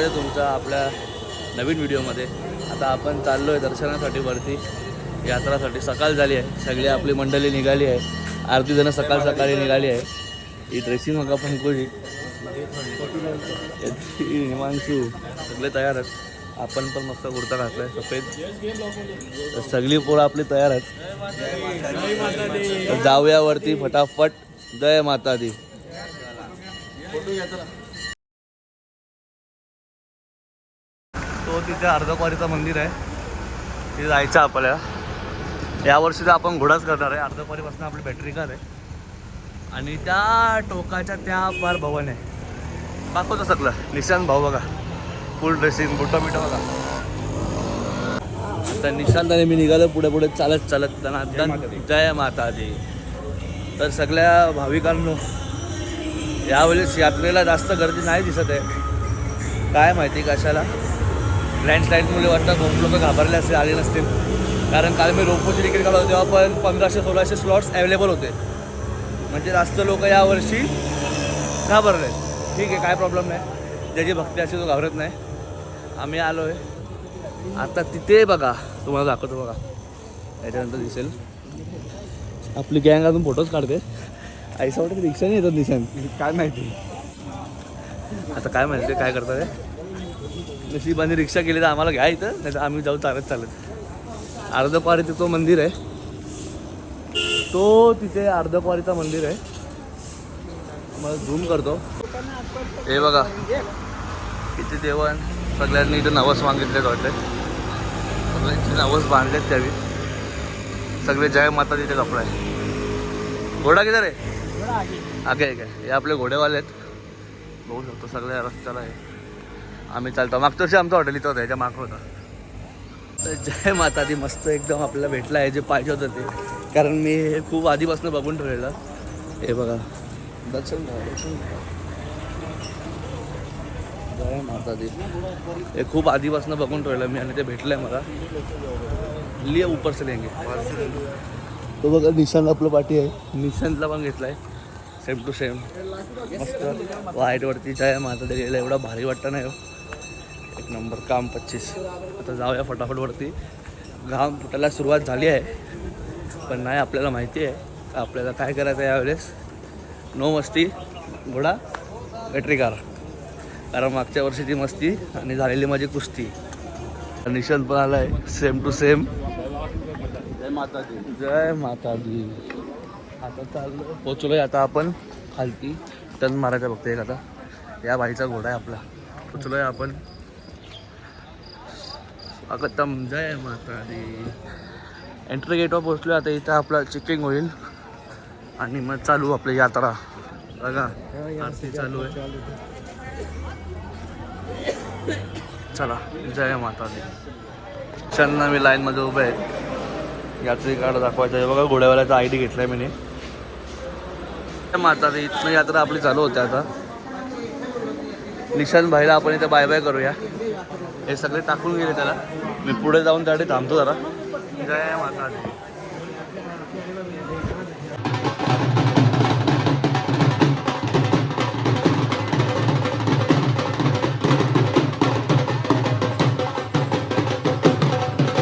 आहे तुमचं आपल्या नवीन व्हिडिओमध्ये. आता आपण चाललो आहे दर्शनासाठी वरती, यात्रासाठी. सकाळ झाली आहे, सगळी आपली मंडळी निघाली आहे. अर्धी जणं सकाळी निघाली आहे. ही ड्रेसिंग बघा पंकजी, हिमांशू सगळे तयार आहेत. आपण पण मस्त कुर्ता घातलाय सफेद. सगळी पोरं आपली तयार आहेत. जाऊया वरती फटाफट. जय माता दी. तो तिथे अर्धकुवारीचं मंदिर आहे, तिथे जायचं आपल्याला. यावर्षी तर आपण घोडाच करणार आहे. अर्धकुवारीपासून आपली बॅटरी कार आहे आणि त्या टोकाच्या त्या पार भवन आहे. दाखवतं सगळं. निशांत भाऊ बघा, फुल ड्रेसिंग, बुटा बिटा बघा. आता निशांत आणि मी निघालो पुढे चालत त्यांना जय माता दी. तर सगळ्या भाविकांनो, यावेळेस यात्रेला जास्त गर्दी नाही दिसत आहे. काय माहिती कशाला. लँडस्लाईडमुळे वाटतं खूप लोक घाबरले असे आले नसतील. कारण काल मी रोपोची तिकीट काढलं तेव्हा पण 1500-1600 स्लॉट्स अवेलेबल होते. म्हणजे जास्त लोक यावर्षी घाबरले. ठीक आहे, काय प्रॉब्लेम नाही. ज्याची भक्ती असेल तो घाबरत नाही. आम्ही आलो आहे आता तिथे बघा, तुम्हाला दाखवतो बघा. त्याच्यानंतर दिसेल आपली गँग अजून फोटोज काढते. ऐसा वाटतं रिक्षाने येतात निशान, काय माहिती. आता काय माहिती काय करतात ते. नशिबाने रिक्षा केली तर आम्हाला घ्या इथं, नाही तर आम्ही जाऊ चालत. अर्धकुवारीचं तो मंदिर आहे, तो तिथे अर्धकुवारीचा मंदिर आहे. मग झूम करतो. हे बघा किती देवान. सगळ्यांनी इथं नवस मागितलेत वाटते. सगळ्यांची नवस बांधलेत त्यावेळी. सगळे जय माता तिथे कपडा आहे. घोडा किती रे आगे काय. हे आपले घोडेवाले आहेत, बघू शकतो. सगळ्या रस्त्याला आहे. आम्ही चालतो. मागच्या वर्षी आमचा हॉटेल इथं होता, याच्या मागं होता. तर जय माता दी. मस्त एकदम आपल्याला भेटला आहे जे पाहिजे होतं ते. कारण मी हे खूप आधीपासून बघून ठेवलेलं. हे बघा दर्शन जय माता दी. हे खूप आधीपासून बघून ठेवलं मी आणि ते भेटलं आहे मला. लिये ऊपर से लेंगे. तो बघा निशांत आपलं पाठी आहे. निशांतला पण घेतला आहे सेम टू सेम. मस्त व्हाईटवरती जय माता दी गेलं. एवढा भारी वाटतं नाही हो. एक नंबर काम 25. आता जाऊया फटाफट वरती. घाम फुटायला सुरुवात झाली आहे, पण नाही आपल्याला माहिती आहे आपल्याला काय करायचं आहे यावेळेस. नो मस्ती, घोडा बॅटरी कार. कारण मागच्या वर्षीची मस्ती आणि झालेली माझी कुस्ती. निशांत पण आला आहे सेम टू सेम. जय माता दी. जय माता दी. आता चाललो पोचलोय आता आपण खालती. टर्न मारायचा बघतो एक. आता या बाईचा घोडा आहे आपला. पोचलोय आपण. स्वागतम जय माता दी. एंट्री गेटवर पोचलो. आता इथं आपलं चेकिंग होईल आणि मग चालू आपली यात्रा. बघा आरती चालू आहे. चला जय माता दी. छान मी लाईनमध्ये उभे आहेत. यात्री कार्ड दाखवायचं आहे बघा. घोड्यावाल्याचा ID घेतला आहे मी. माता दी इथनं यात्रा आपली चालू होते. आता निशांत भाईला आपण इथं बाय बाय करूया. हे सगळे टाकून गेले त्याला. मी पुढे जाऊन त्यासाठी थांबतो जरा. जय माता दी.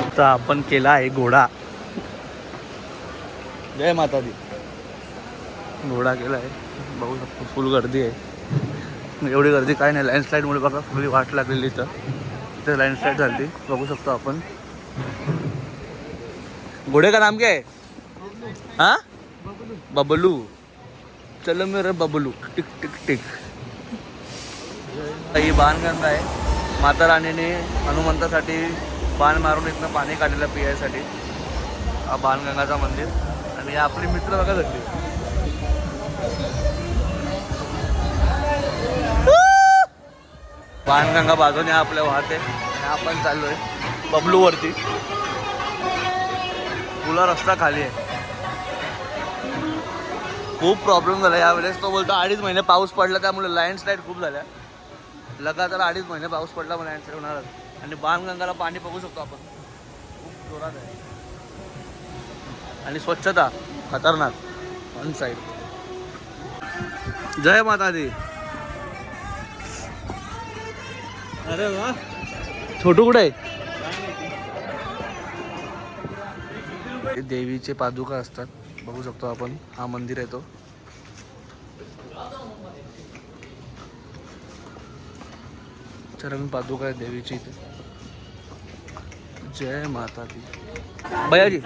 आता आपण केला आहे घोडा. जय माता दी. घोडा केला आहे, बघू शकतो. फुल गर्दी आहे. एवढी गर्दी काय नाही. लँडस्लाईडमुळे बघा फुली वाट लागलेली. इथं लँडस्लाईड झाली, बघू शकतो आपण. घोडे का नाम क्या है? हाँ बबलू. चलो मेरे बबलू. Tick tick tick. ही बाणगंगा आहे. माता राणीने हनुमंतासाठी बाण मारून इथनं पाणी काढलेलं पियासाठी. हा बाणगंगाचा मंदिर. आणि आपली मित्र बघा सगळी. बाणगंगा बाजूने आपल्या वाहते आणि आपण चाललोय बबलूवरती. पुला रस्ता खाली आहे. खूप प्रॉब्लेम झाला यावेळेस. तो बोलतो 2.5 महिने पाऊस पडला त्यामुळे लँडस्लाईड खूप झाल्या. लगातार 2.5 महिने पाऊस पडला मग लँडस्लाईड होणारच. आणि बाणगंगाला पाणी बघू शकतो आपण, खूप जोरात आहे. आणि स्वच्छता खतरनाक वन साईड. जय माता दी. अरे वा. छोटू कुठे आहे? देवीचे पादुका असतात, बघू शकतो आपण. हा मंदिर आहे तो. चरण पादुका आहे देवीची इथे. जय माता दी. भैयाजी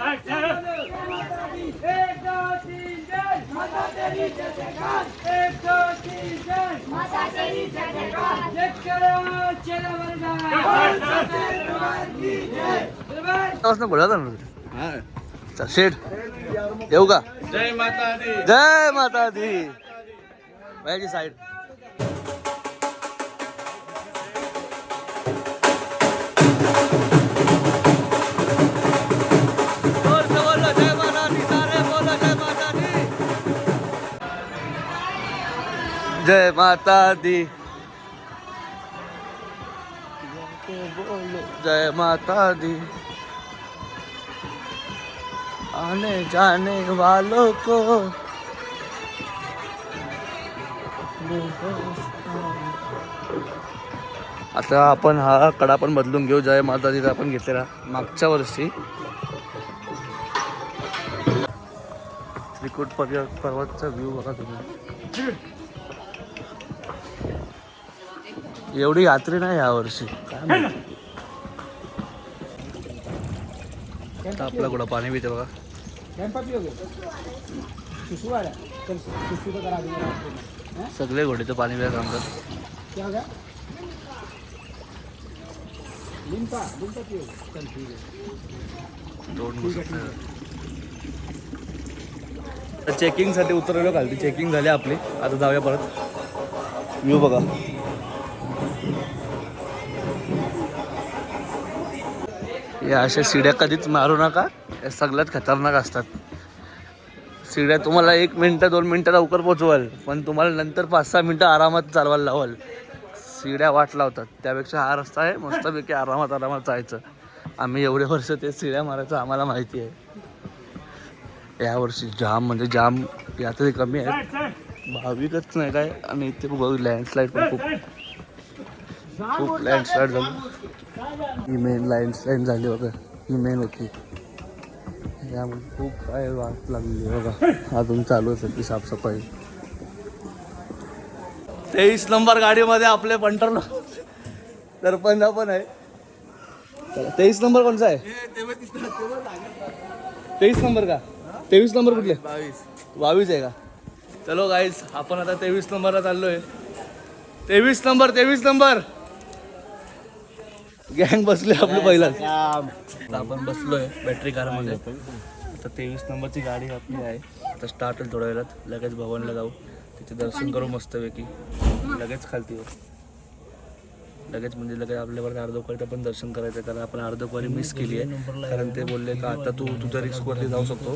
बोला ना शेठ येऊ का? जय माता दी. जय माता दी. भैयाजी साईड. जय माता दी. जय माता दी. आने जाने वालों को आता आपण हा कडा पण बदलून घेऊ. जय माता दी आपण घेतलेला मागच्या वर्षी. त्रिकुट पर्वतचा व्ह्यू बघा तुम्ही. एवढी यात्री नाही या वर्षी. आपला कुठं पाणी पिते बघा. सगळे घोडे पाणी पिया थांबतात. चेकिंग साठी उतरवलं खालती. चेकिंग झाली आपली. आता जाऊया परत. व्ह्यू बघा. या अशा शिड्या कधीच मारू नका. या सगळ्यात खतरनाक असतात. शिड्या तुम्हाला 1 मिनिट 2 मिनिटं लवकर पोचवाल, पण तुम्हाला नंतर 5-6 मिनिटं आरामात चालवायला लावाल. शिड्या वाट लावतात. त्यापेक्षा हा रस्ता आहे मस्तपैकी आरामात जायचं. आम्ही एवढे वर्ष ते शिड्या मारायचं आम्हाला माहिती आहे. यावर्षी जाम म्हणजे जाम यातही कमी आहेत. भाविकच नाही काय. आणि इथे बघू लँडस्लाईड पण खूप लँडस्लाईड झाली. ही मेन लँडस्लाईड झाली बघा. ही मेन होती. यामध्ये खूप काय वाट लागली बघा. अजून चालूच आहे ती साफसफाई. 23 नंबर गाडीमध्ये आपले पंटर सरपंच पण आहे. 23 नंबर कोणचा आहे? 23 नंबर का? 23 नंबर कुठले? 22 आहे का? चलो गाईज आपण आता 23 नंबरला चाललोय. 23 नंबर गँग बसलोय आपलं पहिलाच. आपण बसलोय बॅटरी कारमध्ये. आता 23 नंबरची गाडी आपली आहे. आता स्टार्ट होईल थोड्या वेळात. लगेच भवनला जाऊ. तिथे दर्शन करू मस्तपैकी. लगेच खालती येऊ. लगेच आपल्यावर अर्धोकरीचं पण दर्शन करायचं आहे. कारण आपण अर्धोकरी मिस केली आहे. कारण ते बोलले का आता तू तुझ्या रिस्कवरती जाऊ शकतो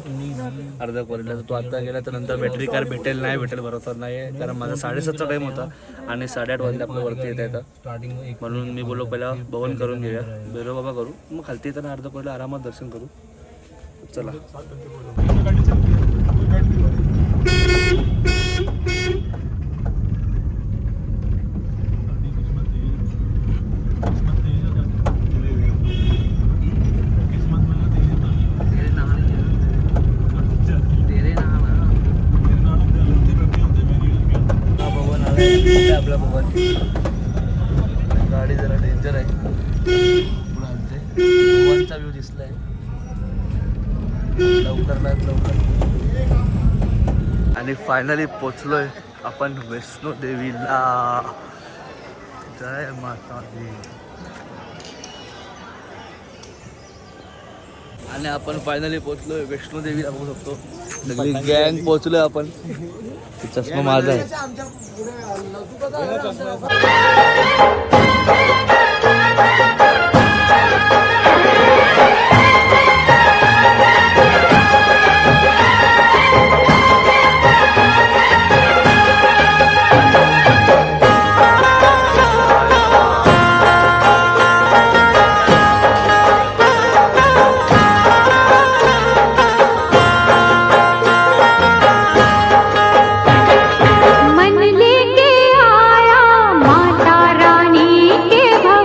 अर्धोकरीला. तर तू आता गेला तर नंतर बॅटरी कार भेटेल नाही भेटेल भरोसा नाही आहे. कारण माझा 7:30चा टाईम होता आणि 8:30 वाजता आपल्या वरती येता येतं. म्हणून मी बोललो पहिला भवन करून घेऊया. बेरो बाबा करू. मग खालती येताना अर्धोकरीला आरामात दर्शन करू. चला. आपला भवन. गाडी जरा डेंजर आहे. भवनचा व्ह्यू दिसलाय. लवकर आणि फायनली पोचलोय आपण वैष्णो देवीला. जय माता दी. आणि आपण फायनली पोचलोय वैष्णो देवीला. बघू शकतो सगळी गँग पोचलोय आपण. चष्मा माझा आहे. मन लेके आया माता रानी के भवन.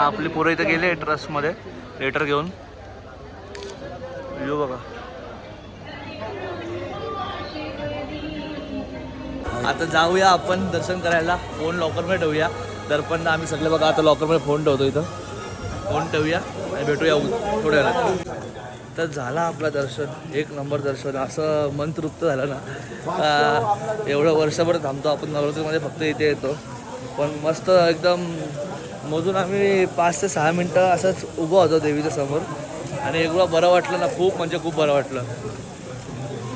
आपली पोरं इथं गेले ट्रस्टमध्ये लेटर घेऊन. व्ह्यू बघा. आता जाऊया आपण दर्शन करायला. फोन लॉकरमध्ये ठेवूया. दर्पण आम्ही सगळे बघा आता लॉकरमध्ये फोन ठेवतो. इथं फोन ठेवूया आणि भेटूया थोड्या वेळात. तर झाला आपला दर्शन. एक नंबर दर्शन. असं मन तृप्त झालं ना. एवढं वर्षभर थांबतो आपण नवरात्रीमध्ये फक्त इथे येतो. पण मस्त एकदम मोजून आम्ही 5 ते 6 मिनटं असंच उभं होतो देवीच्या समोर. आणि एवढं बरं वाटलं ना. खूप म्हणजे खूप बरं वाटलं.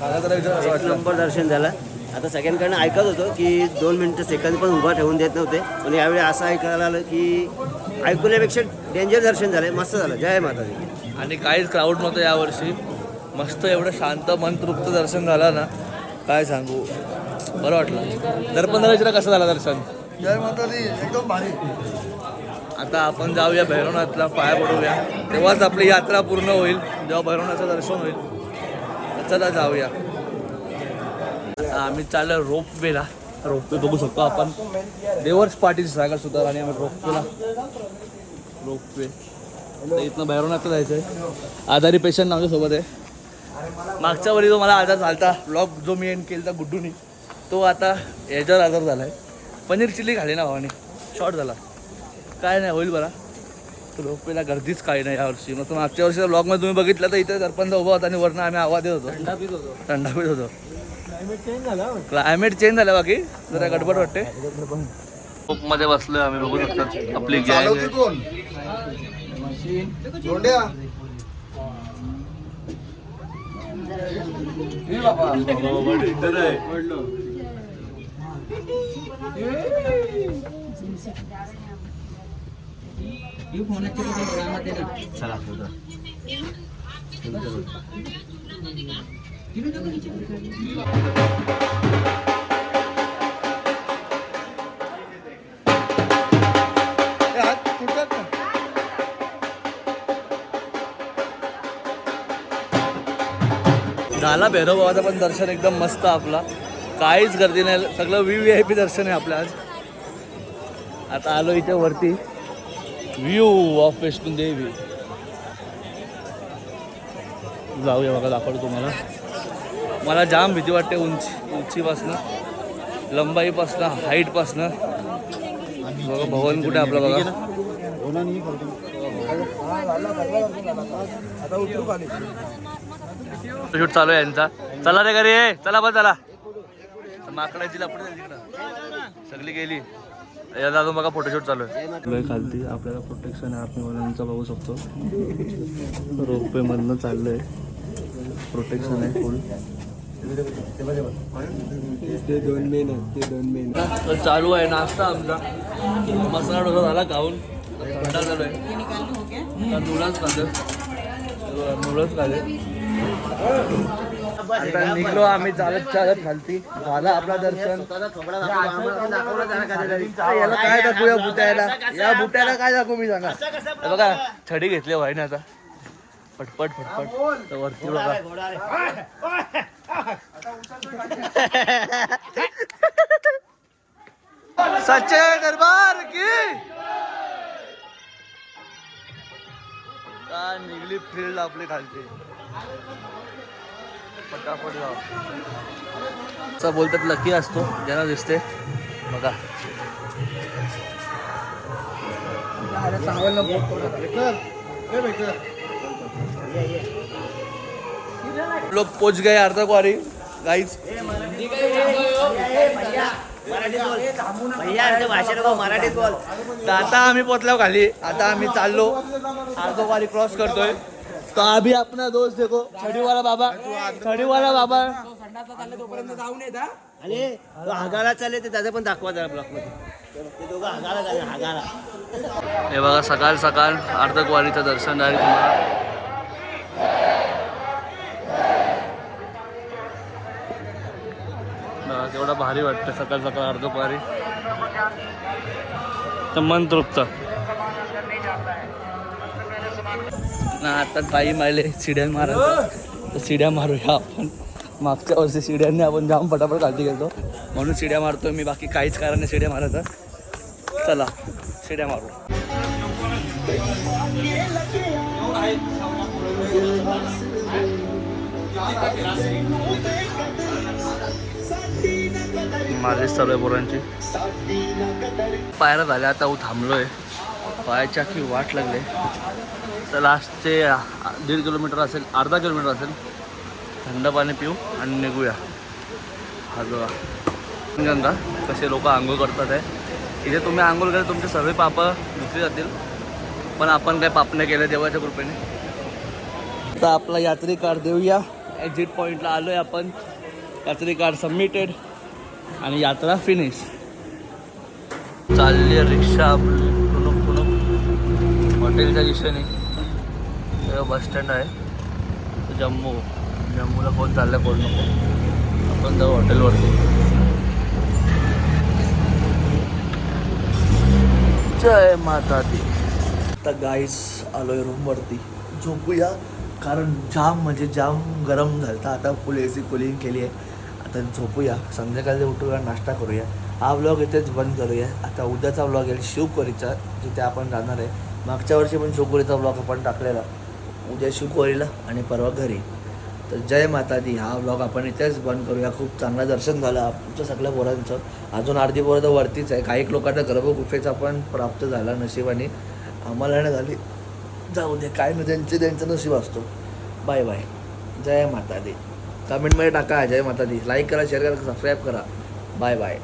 मला तर एकदम एक नंबर दर्शन झालं. आता सगळ्यांकडनं ऐकत होतो की 2 मिनटं सेकंद पण उभा ठेवून देत नव्हते. पण यावेळी असं ऐकायला आलं की ऐकण्यापेक्षा डेंजर दर्शन झालं. मस्त झालं. जय माता दी. आणि काहीच क्राऊड नव्हतं यावर्षी. मस्त एवढं शांत मनतृप्त दर्शन झालं ना. काय सांगू. बरं वाटलं. दर्पण कसं झालं दर्शन. जय माता दी. एकदम भारी. आता आपण जाऊया भैरवनाथला. पाया पडूया. तेव्हाच आपली यात्रा पूर्ण होईल. जेव्हा भैरवनाथचं दर्शन होईल. चला जाऊया. आम्ही चाललो रोपवेला. रोपवे बघू शकतो आपण. देवर्स पाटील सागर सुद्धा. आणि आम्ही रोपवे इथनं भैरवनाथला जायचं आहे. आजारी पेशंट आमच्यासोबत आहे. मागच्या वेळी जो मला आजार झाला ब्लॉग जो मी एंड केला गुड्डूनी तो आता याच्यावर आजार झाला आहे. पनीर चिल्ली खाली ना भावानी. शॉर्ट झाला. काय नाही होईल बरा. रोपवेला गर्दीच काही नाही यावर्षी. मग मागच्या वर्षीच्या ब्लॉगमध्ये तुम्ही बघितलं तर इथे दर्पणचा उभा होता आणि वरनं आम्ही आवाज देत होतो. थंडा पित होतो. क्लायमेट चेंज झालं. बाकी जरा गडबड वाटते. मध्ये बसलोय आम्ही. बघू शकतो आपली गॅंग. झाला भैरव बाबाचं पण दर्शन एकदम मस्त. आपला काहीच गर्दी नाही. सगळं VIP दर्शन आहे आपलं आज. आता आलो इथे वरती. View of Vaishno Devi. जाऊया बघा. दाखवतो तुम्हाला. मला जाम भीती वाटते उंचीपासनं, लंबाईपासनं, हाईटपासनं. बघा भवन कुठे आपलं बघा. शूट चालू आहे यांचा. चला रे घरी. चला बस. चला. माकडाची लपडी झाली तिकडं. सगळी गेली. याला अजून बघा फोटोशूट चालू आहे. खालती आपल्याला प्रोटेक्शन आहे आर्मीवाल्यांचा बघू शकतो. रोपवे मधनं चाललंय. प्रोटेक्शन आहे फुल. ते 2 मेन तर चालू आहे नाश्ता आमचा. मसाला डोसा झाला खाऊन. थंडा चालू आहे. नूडल्स खाले. आता निघलो आम्ही चालत चालत खालती. झाला आपला दर्शन. याला काय दाखवू या बुट्याला. या बुट्याला काय दाखवू मी सांगा. बघा छडी घेतली व्हायने आता. पटपट पटपट. तर वरती बघा. सच्चे दरबार की का निघली फील्ड आपली खालची. फटाफट जाऊ. असं बोलतात लकी असतो ज्यांना दिसते. बघा लोग पोच गए अर्धकुंवारी गाईज. मराठीत बोल. तर आता आम्ही पोचलो खाली. आता आम्ही चाललो. अर्धकुंवारी क्रॉस करतोय. तो अभी अपना दोस्त देखो छडीवाला बाबा. छडीवाला बाबा आणि तो हागाला चालले ते त्याचं पण दाखवा जरा ब्लॉक मध्ये. ते दोघं हागाला चालले. हागाला. हे बघा सकाळ सकाळ अर्धकुंवारीचं दर्शन आहे तुम्हाला. केवढा भारी वाटतं सकाळ सकाळ अर्धकुंवारी. तर मन तृप्त. आता पायी मारले शिड्या मारायचं. तर शिड्या मारूया आपण. मागच्या वर्षी शिड्यांनी आपण जाम फटाफट खालती गेलो म्हणून शिड्या मारतोय मी. बाकी काहीच कारण नाही शिड्या मारायचं. चला शिड्या मारू. मालिश चालू आहे पोरांची. पायऱ्या झाल्या, आता थांबलोय. पायाच्या की वाट लागले. तर लास्टचे 1.5 किलोमीटर असेल, अर्धा किलोमीटर असेल. थंड पाणी पिऊ आणि निघूया. हा बघा गंगा कसे लोक आंघोळ करतात आहे. इथे तुम्ही आंघोळ केले तुमचे सर्व पापं धुतली जातील, पण आपण काय पाप नाही केलं देवाच्या कृपेने. आता आपला यात्री कार्ड देऊया. एक्झिट पॉईंटला आलो आहे आपण. यात्री कार्ड सबमिटेड आणि यात्रा फिनिश. चालली आहे रिक्षा आपली पुणक हॉटेलच्या दिशेने. बस स्टँड आहे जम्मूला कोण चाललं कोण नको. आपण जाऊ हॉटेलवरती. जय माता दी. आता गाईस आलोय रूमवरती. झोपूया कारण जाम म्हणजे जाम गरम झालं. आता फुल AC कुलिंग केली आहे. आता झोपूया. संध्याकाळी उठूया, नाश्ता करूया. हा व्लॉग इथेच बंद करूया. आता उद्याचा व्लॉग येईल शिवकोरीचा, जिथे आपण जाणार आहे. मागच्या वर्षी पण शिवकोरीचा व्लॉग आपण टाकलेला. उद्या शिवकोरीला आणि परवा घरी. तर जय माता दी. हा व्लॉग आपण इथेच बंद करूया. खूप चांगलं दर्शन झालं आमच्या सगळ्या पोरांचं. अजून अर्धी पोरं तर वरतीच आहे. काही लोकांना गर्भगुफेचा पण प्राप्त झाला नशिबाने. आम्हाला नाही झाली. जाऊ दे, काय नाही, त्यांचं नशीब असतो. Bye bye. जय माता दी. कमेंटमध्ये टाका जय माता दी. लाईक करा, शेअर करा, सबस्क्राईब करा. Bye bye.